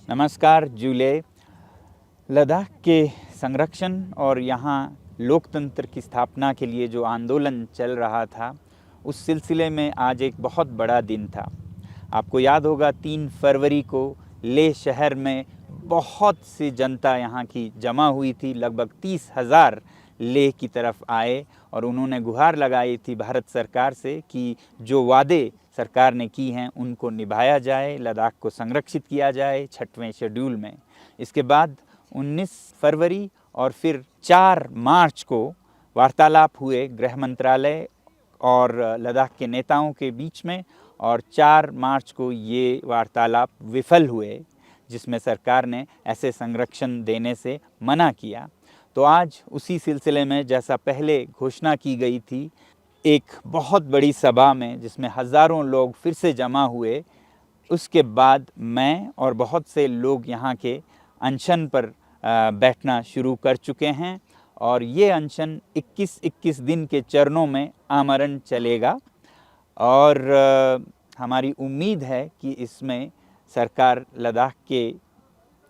नमस्कार जूले। लद्दाख के संरक्षण और यहाँ लोकतंत्र की स्थापना के लिए जो आंदोलन चल रहा था, उस सिलसिले में आज एक बहुत बड़ा दिन था। आपको याद होगा 3 फरवरी को लेह शहर में बहुत सी जनता यहाँ की जमा हुई थी। लगभग 30,000 लेह की तरफ आए और उन्होंने गुहार लगाई थी भारत सरकार से कि जो वादे सरकार ने की हैं उनको निभाया जाए, लद्दाख को संरक्षित किया जाए 6वें शेड्यूल में। इसके बाद 19 फरवरी और फिर 4 मार्च को वार्तालाप हुए गृह मंत्रालय और लद्दाख के नेताओं के बीच में, और 4 मार्च को ये वार्तालाप विफल हुए, जिसमें सरकार ने ऐसे संरक्षण देने से मना किया। तो आज उसी सिलसिले में, जैसा पहले घोषणा की गई थी, एक बहुत बड़ी सभा में जिसमें हज़ारों लोग फिर से जमा हुए, उसके बाद मैं और बहुत से लोग यहाँ के अनशन पर बैठना शुरू कर चुके हैं। और ये अनशन 21 दिन के चरणों में आमरण चलेगा और हमारी उम्मीद है कि इसमें सरकार लद्दाख के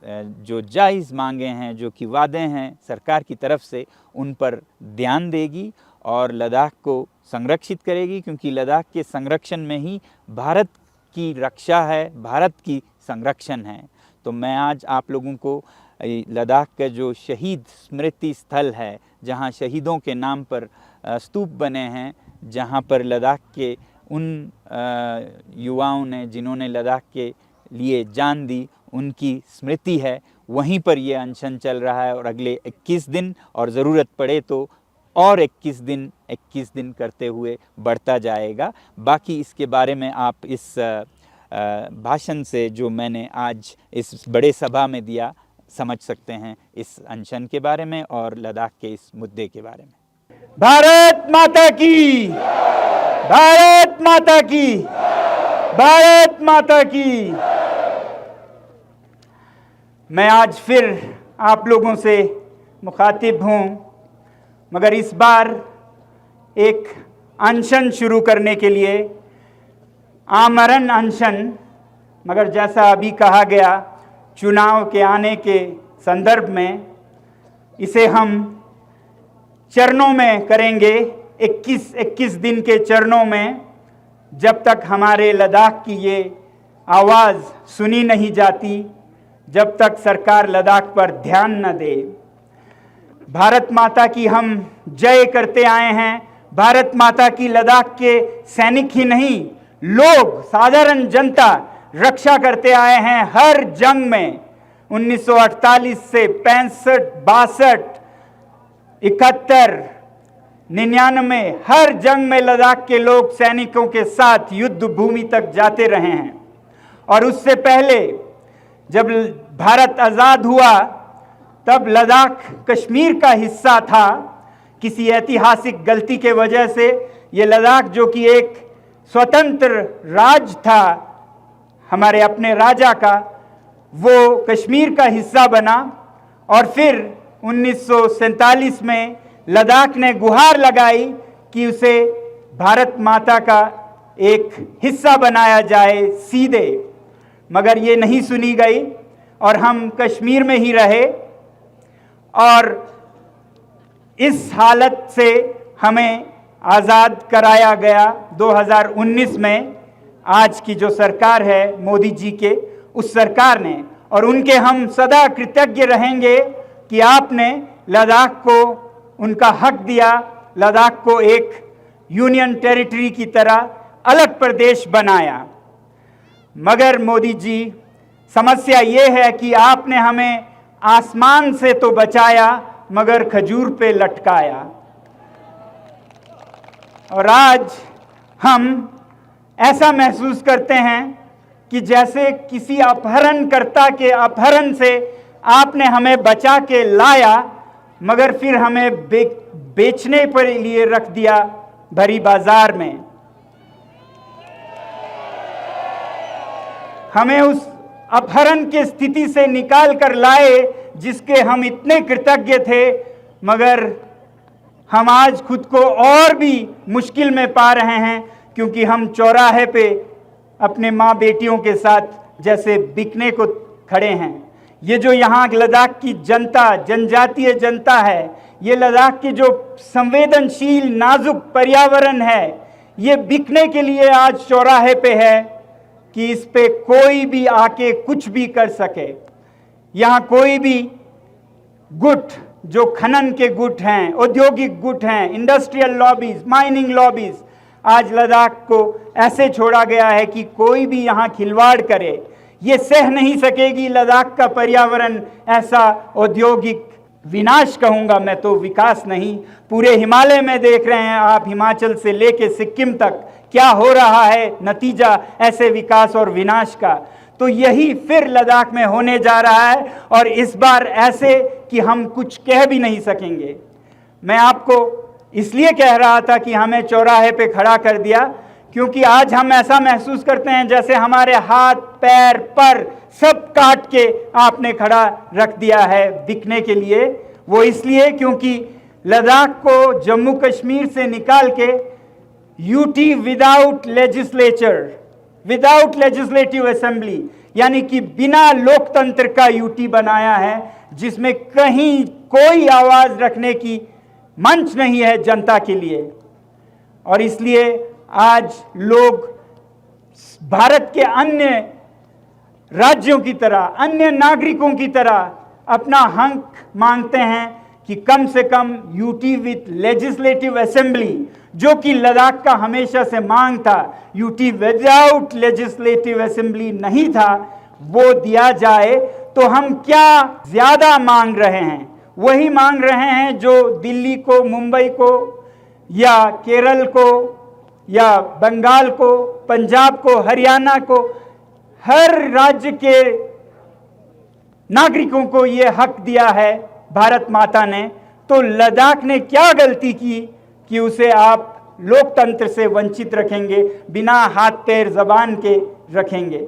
जो जायज़ मांगे हैं, जो कि वादे हैं सरकार की तरफ से, उन पर ध्यान देगी और लद्दाख को संरक्षित करेगी, क्योंकि लद्दाख के संरक्षण में ही भारत की रक्षा है, भारत की संरक्षण है। तो मैं आज आप लोगों को लद्दाख का जो शहीद स्मृति स्थल है, जहां शहीदों के नाम पर स्तूप बने हैं, जहां पर लद्दाख के उन युवाओं ने जिन्होंने लद्दाख के लिए जान दी, उनकी स्मृति है, वहीं पर ये अनशन चल रहा है। और अगले 21 दिन और ज़रूरत पड़े तो और 21 दिन करते हुए बढ़ता जाएगा। बाकी इसके बारे में आप इस भाषण से जो मैंने आज इस बड़े सभा में दिया समझ सकते हैं, इस अनशन के बारे में और लद्दाख के इस मुद्दे के बारे में। भारत माता की, भारत माता की, भारत माता की। मैं आज फिर आप लोगों से मुखातिब हूँ, मगर इस बार एक अनशन शुरू करने के लिए, आमरण अनशन। मगर जैसा अभी कहा गया, चुनाव के आने के संदर्भ में इसे हम चरणों में करेंगे, 21 दिन के चरणों में, जब तक हमारे लद्दाख की ये आवाज़ सुनी नहीं जाती, जब तक सरकार लद्दाख पर ध्यान न दे। भारत माता की हम जय करते आए हैं। भारत माता की लद्दाख के सैनिक ही नहीं, लोग, साधारण जनता रक्षा करते आए हैं हर जंग में। 1948 से 65, 62, 71, 99, हर जंग में लद्दाख के लोग सैनिकों के साथ युद्ध भूमि तक जाते रहे हैं। और उससे पहले जब भारत आज़ाद हुआ, तब लद्दाख कश्मीर का हिस्सा था। किसी ऐतिहासिक गलती के वजह से ये लद्दाख, जो कि एक स्वतंत्र राज्य था हमारे अपने राजा का, वो कश्मीर का हिस्सा बना। और फिर 1947 में लद्दाख ने गुहार लगाई कि उसे भारत माता का एक हिस्सा बनाया जाए सीधे, मगर ये नहीं सुनी गई और हम कश्मीर में ही रहे। और इस हालत से हमें आज़ाद कराया गया 2019 में। आज की जो सरकार है मोदी जी के, उस सरकार ने, और उनके हम सदा कृतज्ञ रहेंगे कि आपने लद्दाख को उनका हक दिया, लद्दाख को एक यूनियन टेरिटरी की तरह अलग प्रदेश बनाया। मगर मोदी जी, समस्या ये है कि आपने हमें आसमान से तो बचाया, मगर खजूर पे लटकाया। और आज हम ऐसा महसूस करते हैं कि जैसे किसी अपहरणकर्ता के अपहरण से आपने हमें बचा के लाया, मगर फिर हमें बेचने पर लिए रख दिया भरी बाजार में। हमें उस अपहरण की स्थिति से निकाल कर लाए जिसके हम इतने कृतज्ञ थे, मगर हम आज खुद को और भी मुश्किल में पा रहे हैं, क्योंकि हम चौराहे पे अपने माँ बेटियों के साथ जैसे बिकने को खड़े हैं। ये जो यहाँ लद्दाख की जनता, जनजातीय जनता है, ये लद्दाख की जो संवेदनशील नाजुक पर्यावरण है, ये बिकने के लिए आज चौराहे पे है कि इस पे कोई भी आके कुछ भी कर सके। यहाँ कोई भी गुट, जो खनन के गुट हैं, औद्योगिक गुट हैं, इंडस्ट्रियल लॉबीज, माइनिंग लॉबीज, आज लद्दाख को ऐसे छोड़ा गया है कि कोई भी यहाँ खिलवाड़ करे, ये सह नहीं सकेगी। लद्दाख का पर्यावरण ऐसा औद्योगिक विनाश कहूँगा मैं तो, विकास नहीं। पूरे हिमालय में देख रहे हैं आप, हिमाचल से लेके सिक्किम तक क्या हो रहा है नतीजा ऐसे विकास और विनाश का। तो यही फिर लद्दाख में होने जा रहा है, और इस बार ऐसे कि हम कुछ कह भी नहीं सकेंगे। मैं आपको इसलिए कह रहा था कि हमें चौराहे पे खड़ा कर दिया, क्योंकि आज हम ऐसा महसूस करते हैं जैसे हमारे हाथ पैर पर सब काट के आपने खड़ा रख दिया है बिकने के लिए। वो इसलिए क्योंकि लद्दाख को जम्मू कश्मीर से निकाल के UT without legislature, without legislative assembly, यानी कि बिना लोकतंत्र का यूटी बनाया है, जिसमें कहीं कोई आवाज रखने की मंच नहीं है जनता के लिए। और इसलिए आज लोग भारत के अन्य राज्यों की तरह, अन्य नागरिकों की तरह अपना हक मांगते हैं कि कम से कम यूटी विथ लेजिस्लेटिव असेंबली, जो कि लद्दाख का हमेशा से मांग था, यूटी विदाउट लेजिस्लेटिव असेंबली नहीं था, वो दिया जाए। तो हम क्या ज्यादा मांग रहे हैं? वही मांग रहे हैं जो दिल्ली को, मुंबई को, या केरल को, या बंगाल को, पंजाब को, हरियाणा को, हर राज्य के नागरिकों को ये हक दिया है भारत माता ने। तो लद्दाख ने क्या गलती की कि उसे आप लोकतंत्र से वंचित रखेंगे, बिना हाथ पैर जबान के रखेंगे?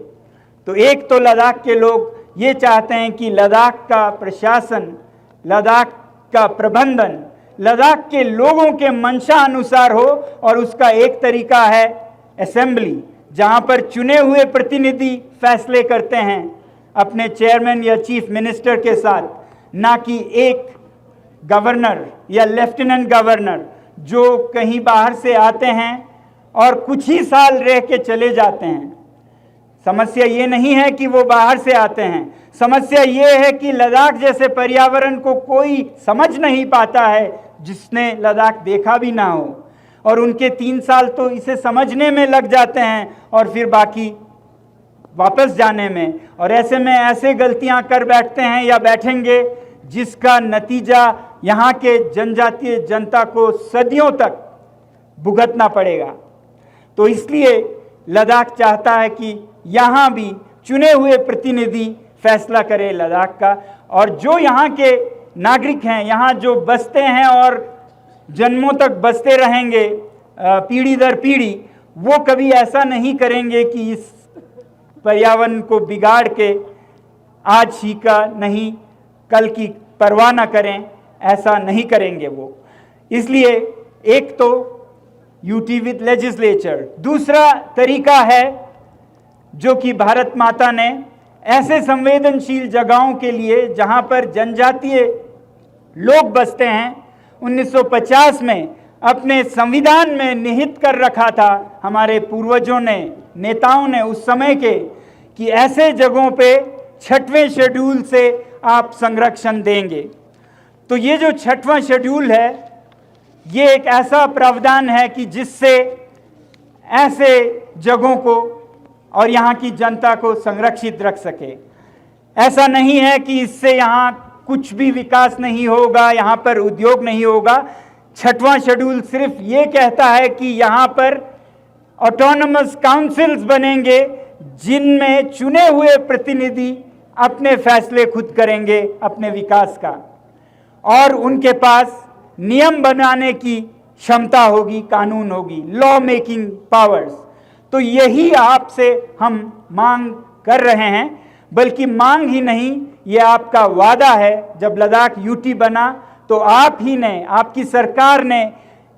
तो एक तो लद्दाख के लोग ये चाहते हैं कि लद्दाख का प्रशासन, लद्दाख का प्रबंधन लद्दाख के लोगों के मंशा अनुसार हो, और उसका एक तरीका है असेंबली, जहां पर चुने हुए प्रतिनिधि फैसले करते हैं अपने चेयरमैन या चीफ मिनिस्टर के साथ, ना कि एक गवर्नर या लेफ्टिनेंट गवर्नर जो कहीं बाहर से आते हैं और कुछ ही साल रह के चले जाते हैं। समस्या ये नहीं है कि वो बाहर से आते हैं, समस्या ये है कि लद्दाख जैसे पर्यावरण को कोई समझ नहीं पाता है जिसने लद्दाख देखा भी ना हो, और उनके 3 साल तो इसे समझने में लग जाते हैं और फिर बाकी वापस जाने में। और ऐसे में ऐसे गलतियां कर बैठते हैं या बैठेंगे जिसका नतीजा यहाँ के जनजातीय जनता को सदियों तक भुगतना पड़ेगा। तो इसलिए लद्दाख चाहता है कि यहाँ भी चुने हुए प्रतिनिधि फैसला करे लद्दाख का, और जो यहाँ के नागरिक हैं, यहाँ जो बसते हैं और जन्मों तक बसते रहेंगे पीढ़ी दर पीढ़ी, वो कभी ऐसा नहीं करेंगे कि इस पर्यावरण को बिगाड़ के आज ही का नहीं कल की परवाह न करें, ऐसा नहीं करेंगे वो। इसलिए एक तो यूटी विद लेजिस्लेचर, दूसरा तरीका है जो कि भारत माता ने ऐसे संवेदनशील जगहों के लिए जहां पर जनजातीय लोग बसते हैं 1950 में अपने संविधान में निहित कर रखा था हमारे पूर्वजों ने, नेताओं ने उस समय के, कि ऐसे जगहों पे 6वें शेड्यूल से आप संरक्षण देंगे। तो ये जो 6वां शेड्यूल है, ये एक ऐसा प्रावधान है कि जिससे ऐसे जगहों को और यहाँ की जनता को संरक्षित रख सके। ऐसा नहीं है कि इससे यहाँ कुछ भी विकास नहीं होगा, यहाँ पर उद्योग नहीं होगा। 6वां शेड्यूल सिर्फ ये कहता है कि यहाँ पर ऑटोनमस काउंसिल्स बनेंगे जिनमें चुने हुए प्रतिनिधि अपने फैसले खुद करेंगे अपने विकास का, और उनके पास नियम बनाने की क्षमता होगी, कानून होगी, लॉ मेकिंग पावर्स। तो यही आपसे हम मांग कर रहे हैं, बल्कि मांग ही नहीं, ये आपका वादा है। जब लद्दाख यूटी बना तो आप ही ने, आपकी सरकार ने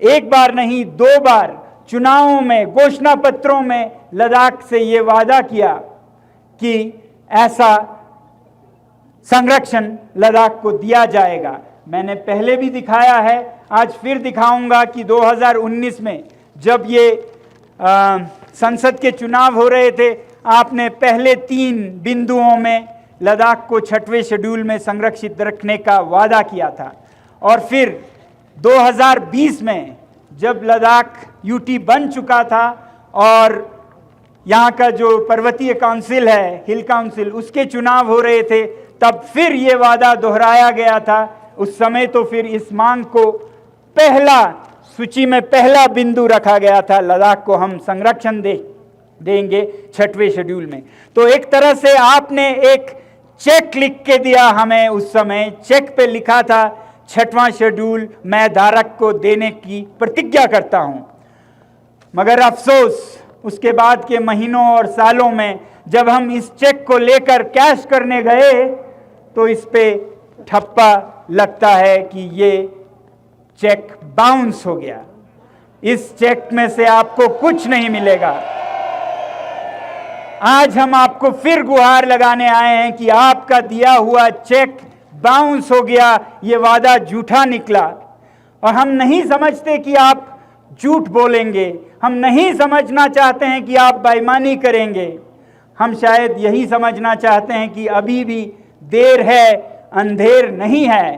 एक बार नहीं 2 बार चुनावों में, घोषणा पत्रों में लद्दाख से ये वादा किया कि ऐसा संरक्षण लद्दाख को दिया जाएगा। मैंने पहले भी दिखाया है, आज फिर दिखाऊंगा कि 2019 में जब ये संसद के चुनाव हो रहे थे, आपने पहले 3 बिंदुओं में लद्दाख को 6वें शेड्यूल में संरक्षित रखने का वादा किया था। और फिर 2020 में जब लद्दाख यूटी बन चुका था और यहाँ का जो पर्वतीय काउंसिल है, हिल काउंसिल, उसके चुनाव हो रहे थे, तब फिर ये वादा दोहराया गया था। उस समय तो फिर इस मांग को पहला सूची में पहला बिंदु रखा गया था, लद्दाख को हम संरक्षण देंगे 6वें शेड्यूल में। तो एक तरह से आपने एक चेक लिख के दिया हमें। उस समय चेक पे लिखा था 6वां शेड्यूल मैं धारक को देने की प्रतिज्ञा करता हूं। मगर अफसोस उसके बाद के महीनों और सालों में जब हम इस चेक को लेकर कैश करने गए तो इस पे ठप्पा लगता है कि ये चेक बाउंस हो गया। इस चेक में से आपको कुछ नहीं मिलेगा। आज हम आपको फिर गुहार लगाने आए हैं कि आपका दिया हुआ चेक बाउंस हो गया, ये वादा झूठा निकला। और हम नहीं समझते कि आप झूठ बोलेंगे, हम नहीं समझना चाहते हैं कि आप बेईमानी करेंगे। हम शायद यही समझना चाहते हैं कि अभी भी देर है, अंधेर नहीं है।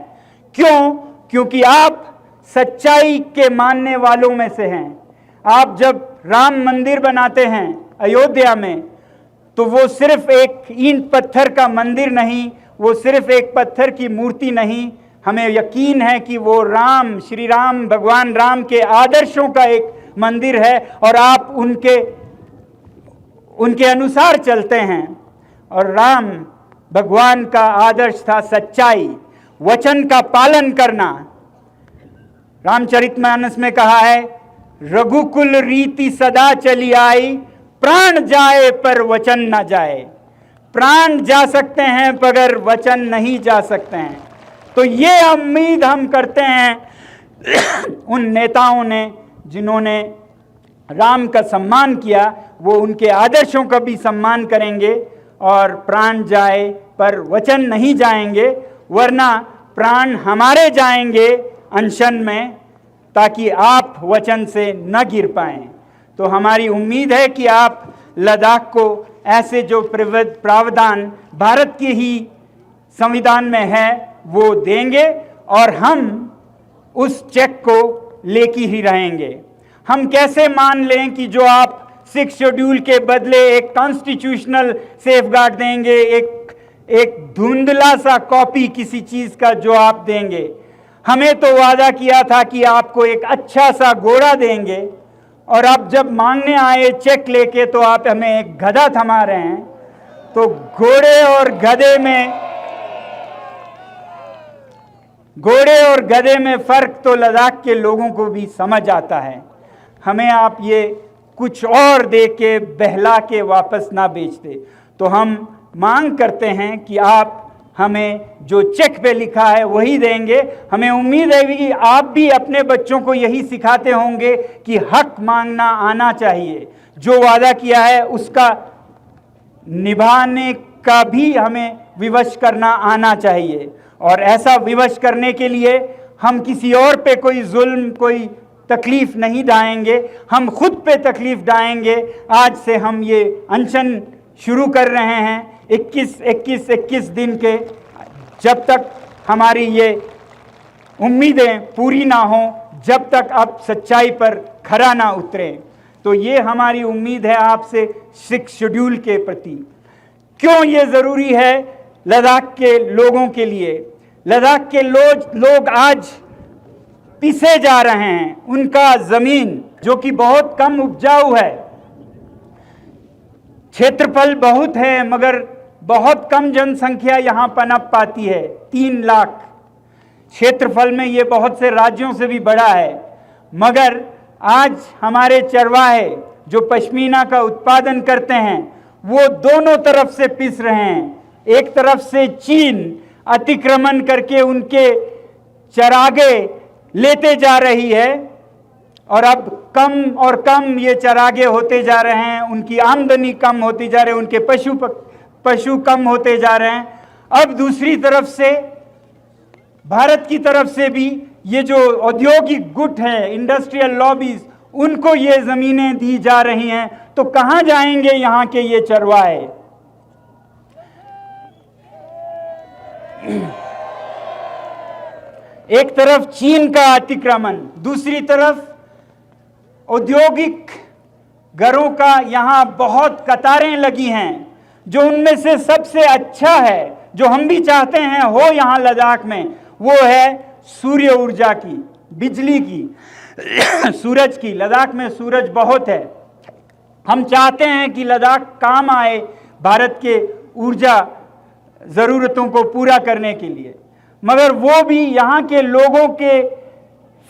क्यों? क्योंकि आप सच्चाई के मानने वालों में से हैं। आप जब राम मंदिर बनाते हैं अयोध्या में, तो वो सिर्फ एक ईंट पत्थर का मंदिर नहीं, वो सिर्फ एक पत्थर की मूर्ति नहीं। हमें यकीन है कि वो राम, श्री राम, भगवान राम के आदर्शों का एक मंदिर है और आप उनके अनुसार चलते हैं। और राम भगवान का आदर्श था सच्चाई, वचन का पालन करना। रामचरितमानस में कहा है, रघुकुल रीति सदा चली आई, प्राण जाए पर वचन न जाए। प्राण जा सकते हैं मगर वचन नहीं जा सकते हैं। तो ये उम्मीद हम करते हैं उन नेताओं ने जिन्होंने राम का सम्मान किया, वो उनके आदर्शों का भी सम्मान करेंगे और प्राण जाए पर वचन नहीं जाएंगे, वरना प्राण हमारे जाएंगे अनशन में, ताकि आप वचन से न गिर पाएं। तो हमारी उम्मीद है कि आप लद्दाख को ऐसे जो प्रावधान भारत के ही संविधान में है वो देंगे और हम उस चेक को लेके ही रहेंगे। हम कैसे मान लें कि जो आप 6 शेड्यूल के बदले एक कॉन्स्टिट्यूशनल सेफगार्ड देंगे, एक धुंधला सा कॉपी किसी चीज का जो आप देंगे। हमें तो वादा किया था कि आपको एक अच्छा सा घोड़ा देंगे, और अब जब मांगने आए चेक लेके तो आप हमें एक गधा थमा रहे हैं। तो घोड़े और गधे में फर्क तो लद्दाख के लोगों को भी समझ आता है। हमें आप ये कुछ और दे के बहला के वापस ना बेच दे। तो हम मांग करते हैं कि आप हमें जो चेक पे लिखा है वही देंगे। हमें उम्मीद है कि आप भी अपने बच्चों को यही सिखाते होंगे कि हक मांगना आना चाहिए। जो वादा किया है उसका निभाने का भी हमें विवश करना आना चाहिए। और ऐसा विवश करने के लिए हम किसी और पे कोई जुल्म, कोई तकलीफ नहीं डालेंगे, हम खुद पे तकलीफ डालेंगे। आज से हम ये अनशन शुरू कर रहे हैं 21 दिन के, जब तक हमारी ये उम्मीदें पूरी ना हो, जब तक आप सच्चाई पर खरा ना उतरे। तो ये हमारी उम्मीद है आपसे 6 शेड्यूल के प्रति। क्यों ये ज़रूरी है लद्दाख के लोगों के लिए? लद्दाख के लोग आज पिसे जा रहे हैं। उनका ज़मीन जो कि बहुत कम उपजाऊ है, क्षेत्रफल बहुत है मगर बहुत कम जनसंख्या यहाँ पनप पाती है। 3 लाख क्षेत्रफल में ये बहुत से राज्यों से भी बड़ा है। मगर आज हमारे चरवाहे जो पश्मीना का उत्पादन करते हैं वो दोनों तरफ से पिस रहे हैं। एक तरफ से चीन अतिक्रमण करके उनके चरागे लेते जा रही है और अब कम और कम ये चरागे होते जा रहे हैं, उनकी आमदनी कम होती जा रही है, उनके पशु कम होते जा रहे हैं। अब दूसरी तरफ से भारत की तरफ से भी ये जो औद्योगिक गुट है, इंडस्ट्रियल लॉबीज, उनको ये जमीनें दी जा रही हैं, तो कहां जाएंगे यहां के ये चरवाहे? एक तरफ चीन का अतिक्रमण, दूसरी तरफ औद्योगिक घरों का यहां बहुत कतारें लगी हैं। जो उनमें से सबसे अच्छा है, जो हम भी चाहते हैं हो यहां लद्दाख में, वो है सूर्य ऊर्जा की, बिजली की, सूरज की। लद्दाख में सूरज बहुत है। हम चाहते हैं कि लद्दाख काम आए भारत के ऊर्जा ज़रूरतों को पूरा करने के लिए, मगर वो भी यहाँ के लोगों के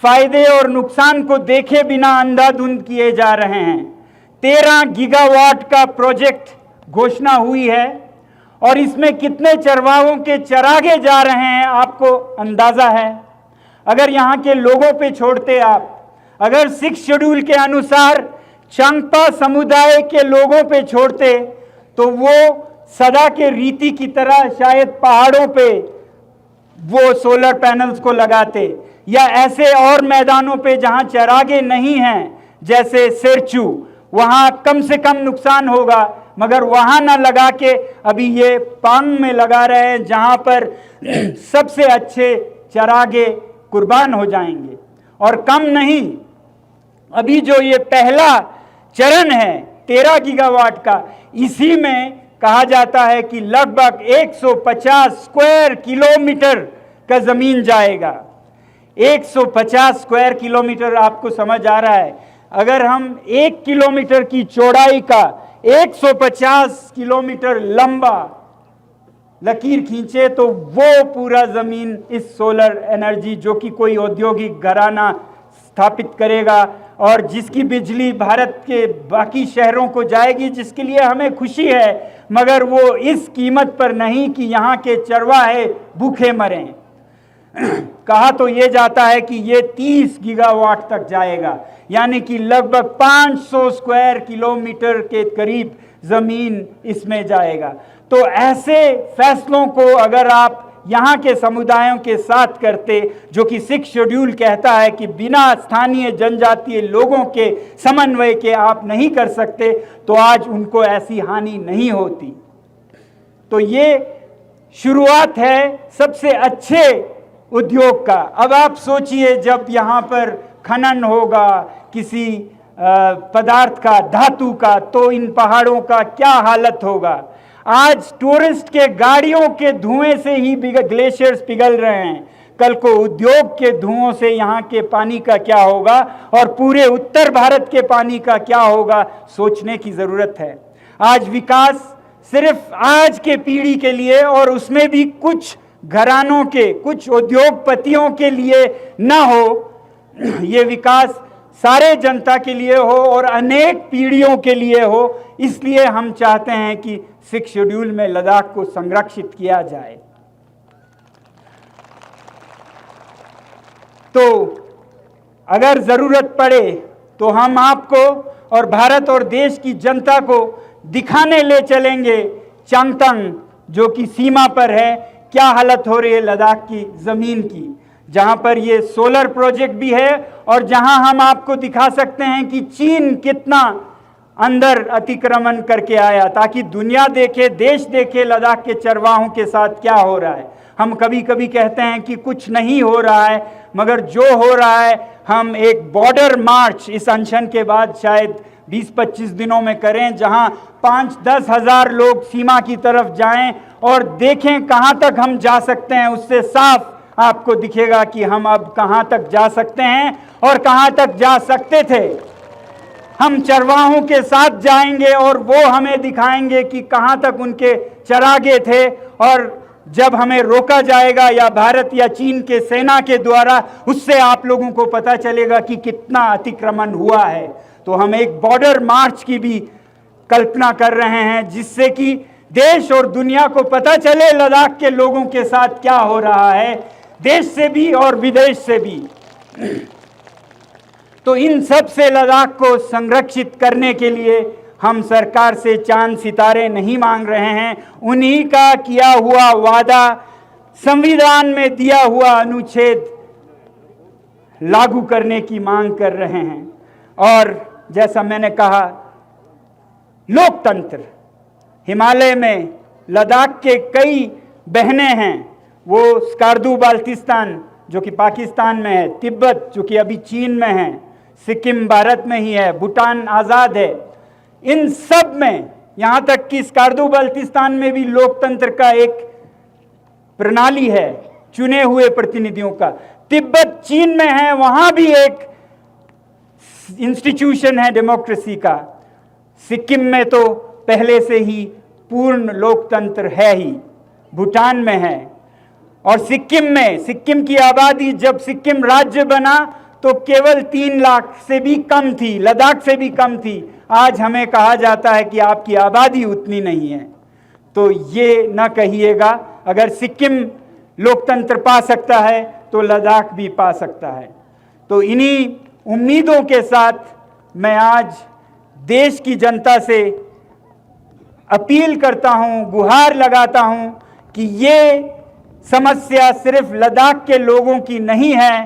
फायदे और नुकसान को देखे बिना अंधाधुंध किए जा रहे हैं। 13 गीगावाट का प्रोजेक्ट घोषणा हुई है और इसमें कितने चरवाहों के चरागे जा रहे हैं आपको अंदाजा है? अगर यहाँ के लोगों पे छोड़ते आप, अगर 6 शेड्यूल के अनुसार चांगपा समुदाय के लोगों पे छोड़ते, तो वो सदा के रीति की तरह शायद पहाड़ों पे वो सोलर पैनल्स को लगाते, या ऐसे और मैदानों पे जहां चरागे नहीं हैं जैसे सिरचू, वहां कम से कम नुकसान होगा, मगर वहां ना लगा के अभी ये पांग में लगा रहे हैं जहां पर सबसे अच्छे चरागे कुर्बान हो जाएंगे। और कम नहीं, अभी जो ये पहला चरण है 13 गीगावाट का, इसी में कहा जाता है कि लगभग 150 स्क्वायर किलोमीटर का जमीन जाएगा। 150 स्क्वायर किलोमीटर, आपको समझ आ रहा है? अगर हम 1 किलोमीटर की चौड़ाई का 150 किलोमीटर लंबा लकीर खींचे, तो वो पूरा जमीन इस सोलर एनर्जी, जो कि कोई औद्योगिक घराना स्थापित करेगा और जिसकी बिजली भारत के बाकी शहरों को जाएगी, जिसके लिए हमें खुशी है, मगर वो इस कीमत पर नहीं कि यहाँ के चरवाहे भूखे मरें। कहा तो ये जाता है कि ये 30 गीगावाट तक जाएगा, यानी कि लगभग 500 स्क्वायर किलोमीटर के करीब जमीन इसमें जाएगा। तो ऐसे फैसलों को अगर आप यहाँ के समुदायों के साथ करते, जो कि 6 शेड्यूल कहता है कि बिना स्थानीय जनजातीय लोगों के समन्वय के आप नहीं कर सकते, तो आज उनको ऐसी हानि नहीं होती। तो ये शुरुआत है सबसे अच्छे उद्योग का। अब आप सोचिए, जब यहाँ पर खनन होगा किसी पदार्थ का, धातु का, तो इन पहाड़ों का क्या हालत होगा। आज टूरिस्ट के गाड़ियों के धुएं से ही ग्लेशियर्स पिघल रहे हैं, कल को उद्योग के धुओं से यहाँ के पानी का क्या होगा और पूरे उत्तर भारत के पानी का क्या होगा, सोचने की जरूरत है। आज विकास सिर्फ आज के पीढ़ी के लिए, और उसमें भी कुछ घरानों के, कुछ उद्योगपतियों के लिए न हो, ये विकास सारे जनता के लिए हो और अनेक पीढ़ियों के लिए हो। इसलिए हम चाहते हैं कि 6 शेड्यूल में लद्दाख को संरक्षित किया जाए। तो अगर जरूरत पड़े तो हम आपको और भारत और देश की जनता को दिखाने ले चलेंगे चांगथंग, जो कि सीमा पर है, क्या हालत हो रही है लद्दाख की जमीन की, जहां पर ये सोलर प्रोजेक्ट भी है और जहां हम आपको दिखा सकते हैं कि चीन कितना अंदर अतिक्रमण करके आया, ताकि दुनिया देखे, देश देखे लद्दाख के चरवाहों के साथ क्या हो रहा है। हम कभी कभी कहते हैं कि कुछ नहीं हो रहा है, मगर जो हो रहा है, हम एक बॉर्डर मार्च इस अनशन के बाद शायद 20-25 दिनों में करें, जहां 5-10 हज़ार लोग सीमा की तरफ जाएं और देखें कहां तक हम जा सकते हैं। उससे साफ आपको दिखेगा कि हम अब कहां तक जा सकते हैं और कहां तक जा सकते थे। हम चरवाहों के साथ जाएंगे और वो हमें दिखाएंगे कि कहां तक उनके चरागे थे, और जब हमें रोका जाएगा या भारत या चीन के सेना के द्वारा, उससे आप लोगों को पता चलेगा कि कितना अतिक्रमण हुआ है। तो हम एक बॉर्डर मार्च की भी कल्पना कर रहे हैं, जिससे कि देश और दुनिया को पता चले लद्दाख के लोगों के साथ क्या हो रहा है, देश से भी और विदेश से भी। तो इन सब से लद्दाख को संरक्षित करने के लिए हम सरकार से चांद सितारे नहीं मांग रहे हैं, उन्हीं का किया हुआ वादा, संविधान में दिया हुआ अनुच्छेद लागू करने की मांग कर रहे हैं। और जैसा मैंने कहा, लोकतंत्र, हिमालय में लद्दाख के कई बहनें हैं, वो स्कार्दू बाल्टिस्तान जो कि पाकिस्तान में है, तिब्बत जो कि अभी चीन में है, सिक्किम भारत में ही है, भूटान आज़ाद है, इन सब में, यहाँ तक कि स्कार्दू बाल्टिस्तान में भी लोकतंत्र का एक प्रणाली है चुने हुए प्रतिनिधियों का। तिब्बत चीन में है, वहाँ भी एक इंस्टीट्यूशन है डेमोक्रेसी का। सिक्किम में तो पहले से ही पूर्ण लोकतंत्र है ही, भूटान में है। और सिक्किम में, सिक्किम की आबादी जब सिक्किम राज्य बना तो केवल 3 लाख से भी कम थी, लद्दाख से भी कम थी। आज हमें कहा जाता है कि आपकी आबादी उतनी नहीं है। तो ये न कहिएगा, अगर सिक्किम लोकतंत्र पा सकता है तो लद्दाख भी पा सकता है। तो इन्हीं उम्मीदों के साथ मैं आज देश की जनता से अपील करता हूं, गुहार लगाता हूं कि ये समस्या सिर्फ लद्दाख के लोगों की नहीं है,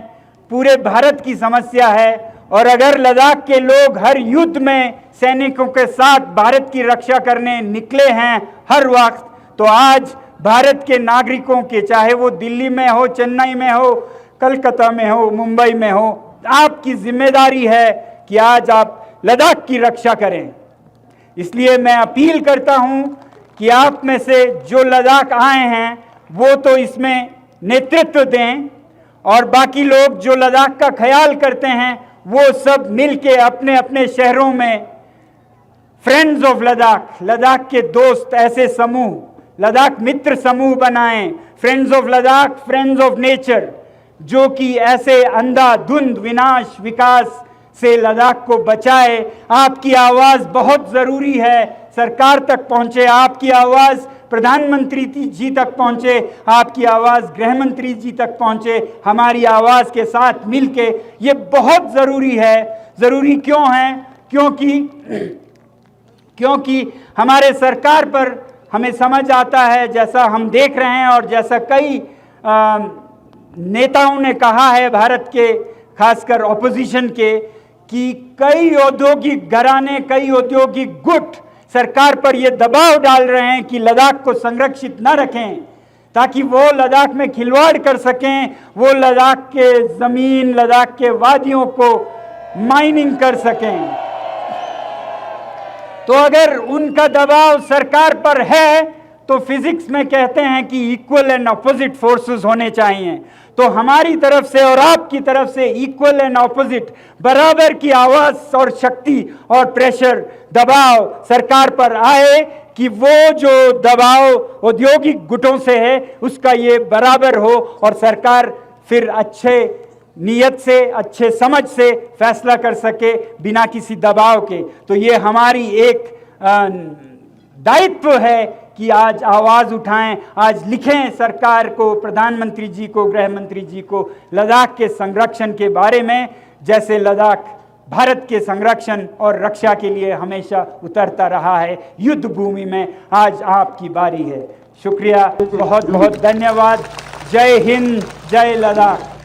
पूरे भारत की समस्या है। और अगर लद्दाख के लोग हर युद्ध में सैनिकों के साथ भारत की रक्षा करने निकले हैं हर वक्त, तो आज भारत के नागरिकों के, चाहे वो दिल्ली में हो, चेन्नई में हो, कलकत्ता में हो, मुंबई में हो, आपकी जिम्मेदारी है कि आज आप लद्दाख की रक्षा करें। इसलिए मैं अपील करता हूं कि आप में से जो लद्दाख आए हैं वो तो इसमें नेतृत्व दें, और बाकी लोग जो लद्दाख का ख्याल करते हैं वो सब मिलके अपने अपने शहरों में फ्रेंड्स ऑफ लद्दाख, लद्दाख के दोस्त ऐसे समूह, लद्दाख मित्र समूह बनाएं, friends of Ladakh, friends of nature, जो कि ऐसे अंधाधुंध विनाश विकास से लद्दाख को बचाए। आपकी आवाज़ बहुत ज़रूरी है, सरकार तक पहुँचे, आपकी आवाज़ प्रधानमंत्री जी तक पहुँचे, आपकी आवाज़ गृह मंत्री जी तक पहुँचे, हमारी आवाज़ के साथ मिलके, ये बहुत ज़रूरी है। ज़रूरी क्यों है? क्योंकि हमारे सरकार पर हमें समझ आता है, जैसा हम देख रहे हैं और जैसा कई नेताओं ने कहा है भारत के, खासकर ऑपोजिशन के, कि कई औद्योगिक घराने, कई औद्योगिक गुट सरकार पर यह दबाव डाल रहे हैं कि लद्दाख को संरक्षित न रखें, ताकि वो लद्दाख में खिलवाड़ कर सकें, वो लद्दाख के ज़मीन, लद्दाख के वादियों को माइनिंग कर सकें। तो अगर उनका दबाव सरकार पर है तो फिजिक्स में कहते हैं कि इक्वल एंड ऑपोजिट फोर्सेस होने चाहिए। तो हमारी तरफ से और आपकी तरफ से इक्वल एंड ऑपोजिट, बराबर की आवाज़ और शक्ति और प्रेशर, दबाव सरकार पर आए कि वो जो दबाव औद्योगिक गुटों से है उसका ये बराबर हो, और सरकार फिर अच्छे नीयत से, अच्छे समझ से फैसला कर सके बिना किसी दबाव के। तो ये हमारी एक दायित्व है कि आज आवाज़ उठाएं, आज लिखें सरकार को, प्रधानमंत्री जी को, गृह मंत्री जी को, लद्दाख के संरक्षण के बारे में, जैसे लद्दाख भारत के संरक्षण और रक्षा के लिए हमेशा उतरता रहा है युद्ध भूमि में। आज आपकी बारी है। शुक्रिया, बहुत बहुत धन्यवाद। जय हिंद, जय लद्दाख।